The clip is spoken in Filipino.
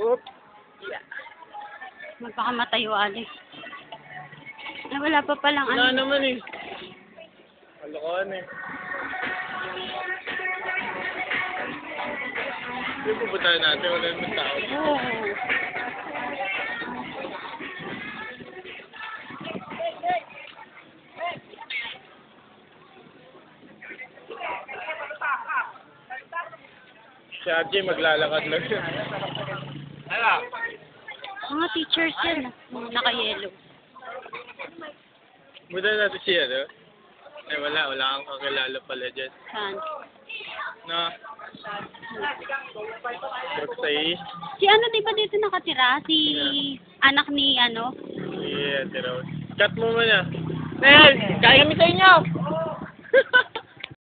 Oop. Magpakamatay o Ali. Eh, wala pa palang Wala ano. naman eh. Kalokohan eh. Hindi pupuntahan natin, wala naman tao. Oo. Si RJ maglalakad lang yun. Mga teachers yan. Naka-yellow. Buta natin siya, no? Eh, wala kang kakilala pala dyan. Saan? No? Brookside. Si ano, di ba dito nakatira? Si anak ni ano? Yeah, tiraw. Cut mo muna. Men, kaya kami sa inyo!